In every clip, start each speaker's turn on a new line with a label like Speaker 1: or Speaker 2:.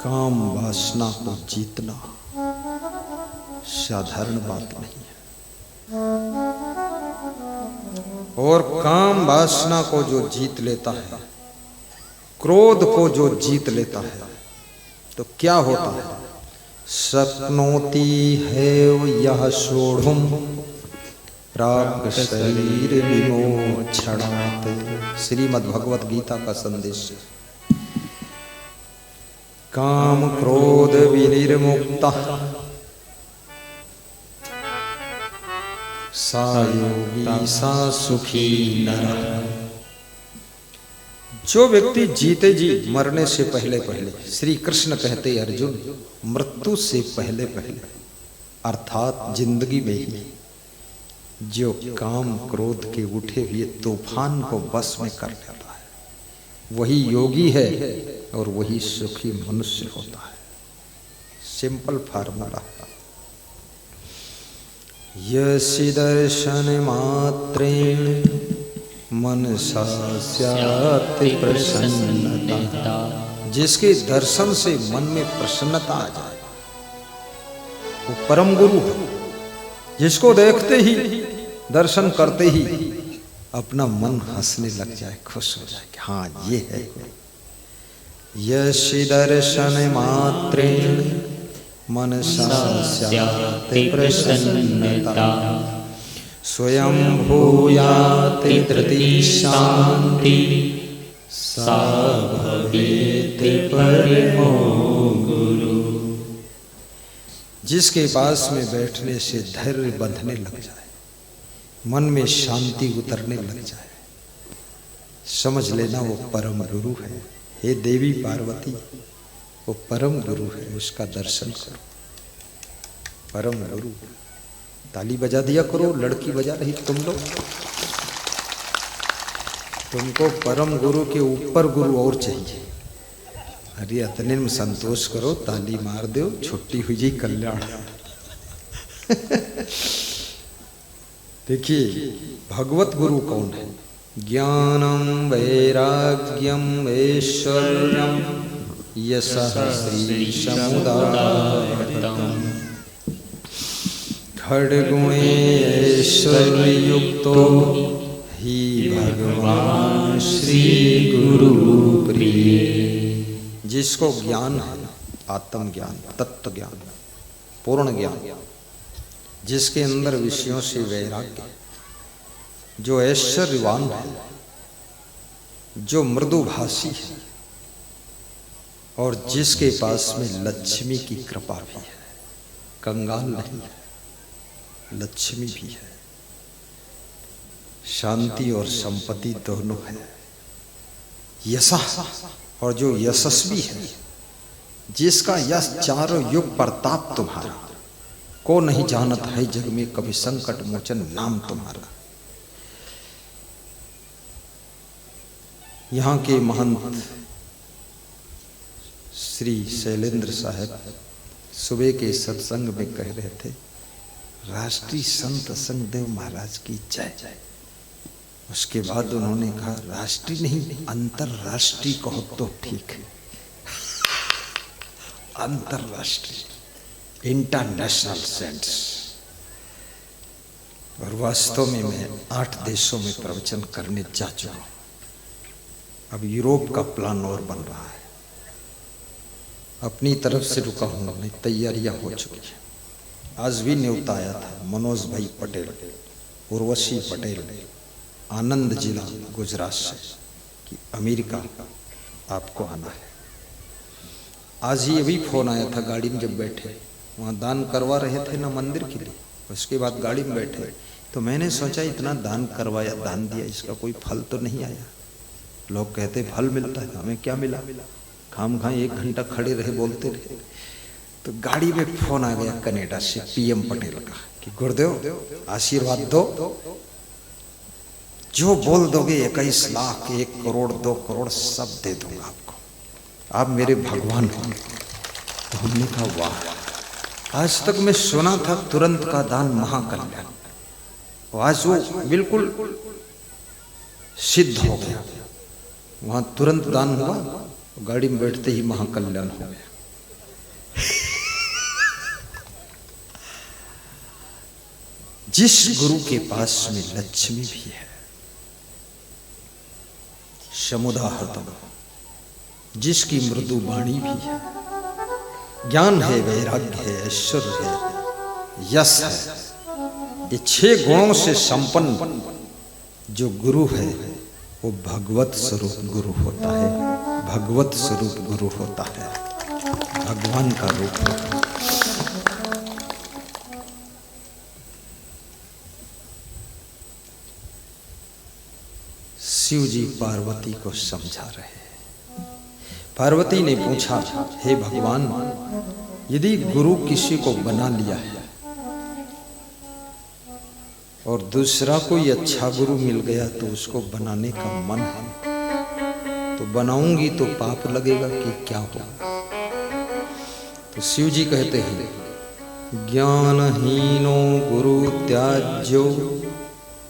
Speaker 1: काम वासना को जीतना साधारण बात नहीं है। और काम वासना को जो जीत लेता है, क्रोध को जो जीत लेता है, तो क्या होता है? शक्नोति है यह सोढ़ुम प्राप्त शरीर विमोक्षणात्। श्रीमद् भगवत गीता का संदेश। काम क्रोध विनिर्मुक्तः सा योगी सा सुखी नरः। जो व्यक्ति जीते जी मरने से पहले पहले, श्री कृष्ण कहते अर्जुन, मृत्यु से पहले पहले अर्थात जिंदगी में ही जो काम क्रोध के उठे हुए तूफान को बस में कर लेता है, वही योगी है और वही सुखी मनुष्य होता है। Simple formula. यस्य दर्शन मात्रेण मनसा स्यात् प्रसन्नता। जिसके दर्शन से मन में प्रसन्नता आ जाए वो परम गुरु है। जिसको देखते ही, दर्शन करते ही अपना मन हंसने लग जाए, खुश हो जाए कि हाँ ये है। यस्य दर्शन मात्रेण मनसा स्यात् प्रसन्नता स्वयं भूयाति धृति शांति सा भवेत् परमो गुरु। जिसके पास में बैठने से धैर्य बंधने लग जाए, मन में शांति उतरने लग जाए, समझ लेना वो परम गुरु है। हे देवी पार्वती, वो परम गुरु है, उसका दर्शन करो। परम गुरु। ताली बजा दिया करो, लड़की बजा रही तुम लोग। तुमको परम गुरु के ऊपर गुरु और चाहिए। अरे इतने में संतोष करो, ताली मार दो, छुट्टी हुई जी कल्याण। देखिए भगवत गुरु कौन है? ज्ञानम वैराग्यम ऐश्वर्यम यशः श्री समुदायतम खड्गुणे ऐश्वर्ययुक्तो ही भगवान श्री गुरु प्रिय। जिसको ज्ञान है, आत्मज्ञान, तत्व ज्ञान, पूर्ण ज्ञान, जिसके अंदर विषयों से वैराग्य, जो ऐश्वर्यवान है, जो मृदुभाषी है, और जिसके पास में लक्ष्मी की कृपा भी है, कंगाल नहीं है, लक्ष्मी भी है, शांति और संपत्ति दोनों है, यशः, और जो यशस्वी है, जिसका यश चारों युग प्रताप तुम्हारा, को नहीं जानत है जग में कभी संकट मोचन नाम तुम्हारा। यहाँ के महंत श्री शैलेंद्र साहब सुबह के सत्संग में कह रहे थे, राष्ट्रीय संत संगदेव महाराज की जय। उसके बाद उन्होंने कहा राष्ट्रीय नहीं अंतरराष्ट्रीय कहो तो ठीक है। अंतरराष्ट्रीय, इंटरनेशनल सेंस। और वास्तव में मैं 8 देशों में प्रवचन करने जा चुका हूं। अब यूरोप का प्लान और बन रहा है। अपनी तरफ से रुका हूं, तैयारियां हो चुकी है। आज भी न्योता आया था मनोज भाई पटेल, उर्वशी पटेल, आनंद जिला गुजरात से, कि अमेरिका आपको आना है। आज ही अभी फोन आया था, गाड़ी में जब बैठे वहाँ दान करवा रहे थे ना मंदिर के लिए, उसके बाद गाड़ी में बैठे तो मैंने सोचा इतना दान करवाया, दान दिया, इसका कोई फल तो नहीं आया। लोग कहते फल मिलता है, हमें क्या मिला? खाम खां 1 घंटा खड़े रहे, बोलते रहे। तो गाड़ी में फोन आ गया कनाडा से पीएम पटेल का कि गुरुदेव आशीर्वाद दो, जो बोल दोगे 21 लाख, 1 करोड़, 2 करोड़ सब दे दूंगा आपको, आप मेरे भगवान हो। तो हमने कहा वाह, आज तक मैं सुना था तुरंत का दान महाकल्याण, आज वो बिल्कुल सिद्ध हो गया। वहां तुरंत दान हुआ, गाड़ी में बैठते ही महाकल्याण हो गया। जिस गुरु के पास में लक्ष्मी भी है, समुदाहृतम, जिसकी मृदु वाणी भी है, ज्ञान है, वैराग्य है, ऐश्वर्य है, यश है, ये 6 गुणों से संपन्न जो गुरु है वो भगवत स्वरूप गुरु होता है। भगवत स्वरूप गुरु होता है, भगवान का रूप होता है। शिव जी पार्वती को समझा रहे हैं। पार्वती ने पूछा, हे भगवान, यदि गुरु किसी को बना लिया है और दूसरा कोई अच्छा गुरु मिल गया तो उसको बनाने का मन है, तो बनाऊंगी तो पाप लगेगा कि क्या होगा? तो शिव जी कहते हैं, ज्ञानहीनो गुरु त्याज्यो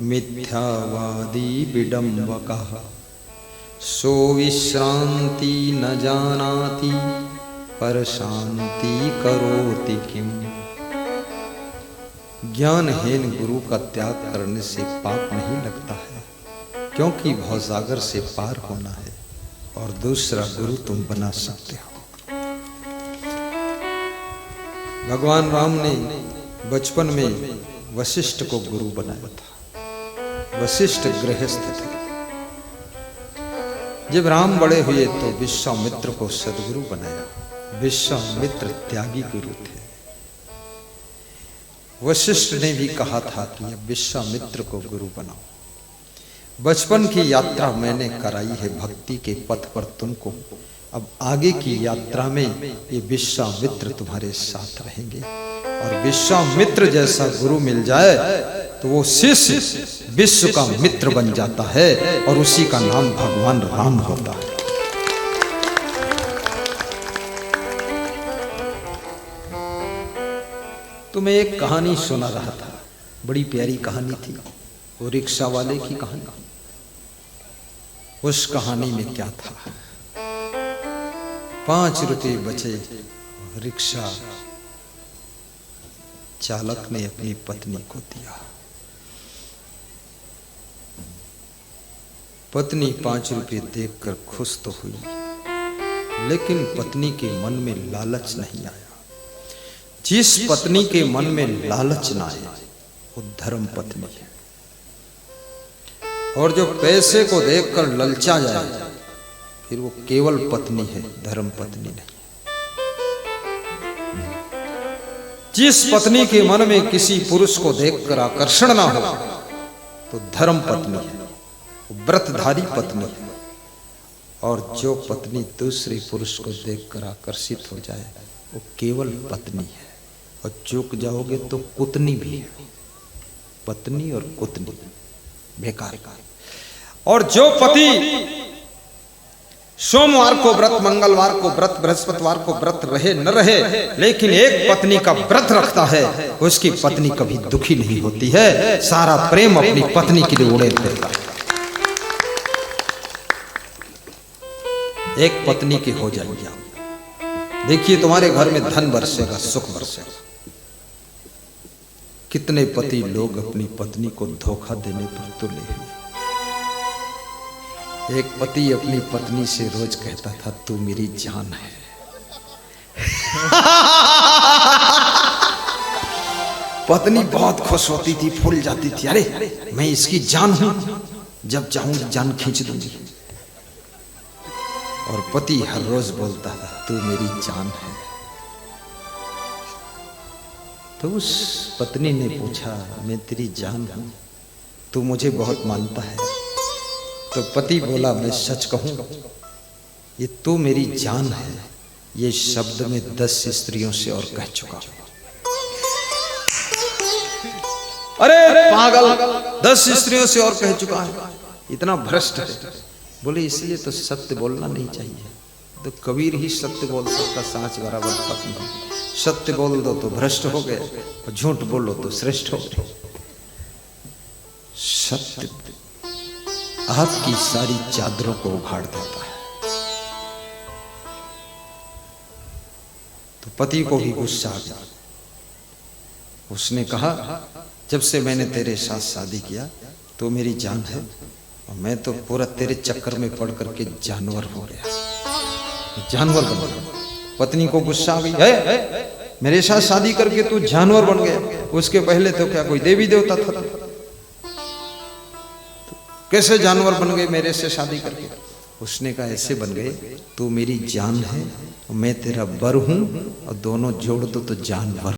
Speaker 1: मिथ्यावादी विडम्बकः सो विश्रांति न जानाति पर शांति करोति किम। ज्ञानहीन गुरु का त्याग करने से पाप नहीं लगता है, क्योंकि भवसागर से पार होना है और दूसरा गुरु तुम बना सकते हो। भगवान राम ने बचपन में वशिष्ठ को गुरु बनाया था। वशिष्ठ गृहस्थ थे। जब राम बड़े हुए तो विश्वामित्र को सदगुरु बनाया। विश्वामित्र त्यागी गुरु थे। वशिष्ठ ने भी कहा था कि अब विश्वामित्र को गुरु बनाओ। बचपन की यात्रा मैंने कराई है भक्ति के पथ पर तुमको, अब आगे की यात्रा में ये विश्वामित्र तुम्हारे साथ रहेंगे। और विश्वामित्र जैसा गुरु मिल जाए तो वो शिष्य विश्व का मित्र बन जाता है और उसी का नाम भगवान राम होता है। तो मैं एक कहानी सुना रहा था, बड़ी प्यारी कहानी थी, वो रिक्शा वाले की कहानी। उस कहानी में क्या था, 5 रुपए बचे। रिक्शा चालक ने अपनी पत्नी को दिया। पत्नी 5 रुपए देखकर खुश तो हुई, लेकिन पत्नी के मन में लालच नहीं आया। जिस पत्नी के मन में लालच ना आए वो धर्म पत्नी है। और जो पैसे को देखकर ललचा जाए फिर वो केवल पत्नी है, धर्म पत्नी नहीं। जिस पत्नी के मन में किसी पुरुष को देखकर आकर्षण ना हो तो धर्म पत्नी है, वो व्रतधारी पत्नी है। और जो पत्नी दूसरे पुरुष को देखकर आकर्षित हो जाए वो केवल पत्नी है। और चूक जाओगे तो कुतनी भी है। पत्नी और कुतनी बेकार। और जो पति सोमवार को व्रत, मंगलवार को व्रत, बृहस्पतिवार को व्रत रहे न रहे, लेकिन एक पत्नी का व्रत रखता है, उसकी पत्नी कभी दुखी नहीं होती है। सारा प्रेम अपनी पत्नी के लिए उड़ेल देता है। एक पत्नी के हो जाएंगे आप, देखिए तुम्हारे घर में धन बरसेगा, सुख बरसेगा। कितने पति लोग अपनी पत्नी को धोखा देने पर तुले हुए। एक पति अपनी पत्नी से रोज कहता था, तू मेरी जान है। पत्नी बहुत खुश होती थी, फूल जाती थी, अरे मैं इसकी जान हूं, जब चाहूंगी जान खींच दूंगी। और पति हर रोज बोलता था, तू मेरी जान है। तो उस पत्नी ने पूछा, मैं तेरी जान हूं, तू मुझे बहुत मानता है? तो पति बोला, मैं सच कहूं, ये तू मेरी जान है, ये शब्द में 10 स्त्रियों से और कह चुका हूं। अरे पागल, 10 स्त्रियों से और कह चुका है, इतना भ्रष्ट है। बोले इसलिए तो सत्य बोलना नहीं चाहिए। तो कबीर ही सत्य बोल सकता, सांच बराबर पत्नी। सत्य बोल दो तो भ्रष्ट हो गए, और झूठ बोलो तो श्रेष्ठ हो गए। सत्य आपकी सारी चादरों को उखाड़ देता है। तो पति को भी गुस्सा आ गया। उसने कहा, जब से मैंने तेरे साथ शादी किया तो मेरी जान है, और मैं तो पूरा तेरे चक्कर में पड़ करके जानवर हो गया, जानवर बन गया। पत्नी को गुस्सा आ गई, है मेरे साथ शादी करके तू जानवर बन गया, उसके पहले तो क्या कोई देवी देवता था, कैसे जानवर बन गए मेरे से शादी करके? उसने कहा, ऐसे बन गए, तू मेरी जान है, मैं तेरा बर हूं, और दोनों जोड़ दो तो जानवर।